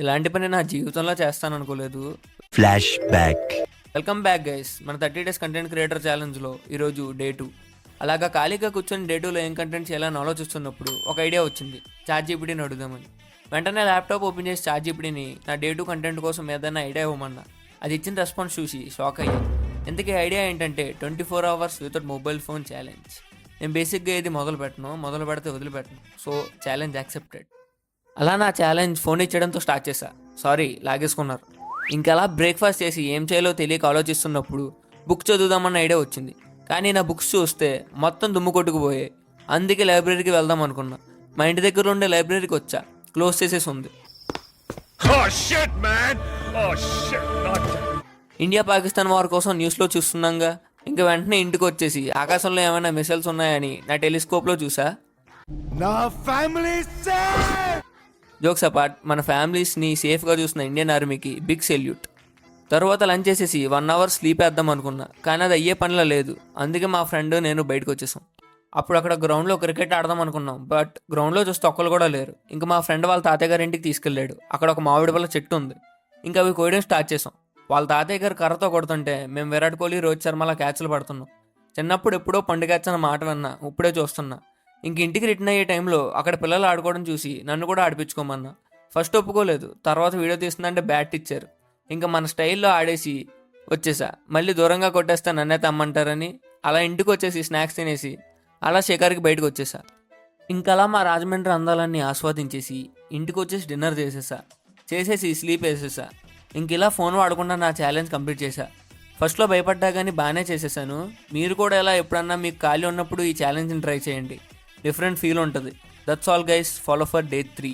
ఇలాంటి పని నా జీవితంలో చేస్తాననుకోలేదు. Flash back. Welcome back guys. మన 30 డేస్ కంటెంట్ క్రియేటర్ ఛాలెంజ్లో ఈరోజు డే 2. అలాగా ఖాళీగా కూర్చొని డే 2లో ఏం కంటెంట్ చేయాలని ఆలోచిస్తున్నప్పుడు ఒక ఐడియా వచ్చింది, చాట్‌జీపీటీని అడుగుదామని. వెంటనే ల్యాప్టాప్ ఓపెన్ చేసి చాట్‌జీపీటీని నా డే 2 కంటెంట్ కోసం ఏదైనా ఐడియా ఇవ్వమన్నా. అది ఇచ్చిన రెస్పాన్స్ చూసి షాక్ అయ్యాను. ఇంతకీ ఐడియా ఏంటంటే 24 hours without mobile phone challenge. నేను బేసిక్గా ఇది మొదలు పెడితే వదిలిపెట్టను. So challenge accepted. అలా నా ఛాలెంజ్ ఫోన్ ఇచ్చడంతో స్టార్ట్ చేశా. సారీ, లాగేసుకున్నారు. ఇంకలా బ్రేక్ఫాస్ట్ చేసి ఏం చేయాలో తెలియక ఆలోచిస్తున్నప్పుడు బుక్ చదువుదామన్న ఐడియా వచ్చింది. కానీ నా బుక్స్ చూస్తే మొత్తం దుమ్ము కొట్టుకుపోయాయి. అందుకే లైబ్రరీకి వెళ్దాం అనుకున్నా. మా ఇంటి దగ్గర ఉండే లైబ్రరీకి వచ్చా. క్లోజ్ చేసేసి ఉంది. ఇండియా పాకిస్తాన్ వార్ కోసం న్యూస్లో చూస్తున్నాగా. ఇంకా వెంటనే ఇంటికి వచ్చేసి ఆకాశంలో ఏమైనా మిసైల్స్ ఉన్నాయని నా టెలిస్కోప్లో చూసా. జోక్స్ అపార్ట్, మన ఫ్యామిలీస్ని సేఫ్గా చూసిన ఇండియన్ ఆర్మీకి బిగ్ సెల్యూట్. తర్వాత లంచ్ చేసేసి 1 అవర్ స్లీప్ వేద్దాం అనుకున్నా. కానీ అది అయ్యే పనిలో లేదు. అందుకే మా ఫ్రెండ్ నేను బయటకు వచ్చేసాం. అప్పుడు అక్కడ గ్రౌండ్లో క్రికెట్ ఆడదాం అనుకున్నాం. బట్ గ్రౌండ్లో చూస్తే ఒక్కరు కూడా లేరు. ఇంకా మా ఫ్రెండ్ వాళ్ళ తాతయ్య గారి ఇంటికి తీసుకెళ్ళాడు. అక్కడ ఒక మామిడి పళ్ళ చెట్టు ఉంది. ఇంకా అవి కోయడం స్టార్ట్ చేసాం. వాళ్ళ తాతయ్య గారు కర్రతో కొడుతుంటే మేము విరాట్ కోహ్లీ, రోహిత్ శర్మల క్యాచ్లు పడుతున్నాం. చిన్నప్పుడు ఎప్పుడో పండు క్యాచ్ అన్న మాట విన్నా, ఇప్పుడే చూస్తున్నా. ఇంక ఇంటికి రిటర్న్ అయ్యే టైంలో అక్కడ పిల్లలు ఆడుకోవడం చూసి నన్ను కూడా ఆడిపించుకోమన్నా. ఫస్ట్ ఒప్పుకోలేదు. తర్వాత వీడియో తీస్తుందంటే బ్యాట్ ఇచ్చారు. ఇంకా మన స్టైల్లో ఆడేసి వచ్చేసా. మళ్ళీ దూరంగా కొట్టేస్తే నన్నే తమ్మంటారని అలా ఇంటికి వచ్చేసి స్నాక్స్ తినేసి అలా షికార్కి బయటకు వచ్చేసా. ఇంకలా మా రాజమండ్రి అందాలన్నీ ఆస్వాదించేసి ఇంటికి వచ్చేసి డిన్నర్ చేసేసి స్లీప్ వేసేసా. ఇంక ఇలా ఫోన్ వాడకుండా నా ఛాలెంజ్ కంప్లీట్ చేశా. ఫస్ట్లో భయపడ్డా కానీ బాగానే చేసేసాను. మీరు కూడా ఇలా ఎప్పుడన్నా మీకు ఖాళీ ఉన్నప్పుడు ఈ ఛాలెంజ్ని ట్రై చేయండి. డిఫరెంట్ ఫీల్ ఉంటుంది. That's all guys. Follow for day 3.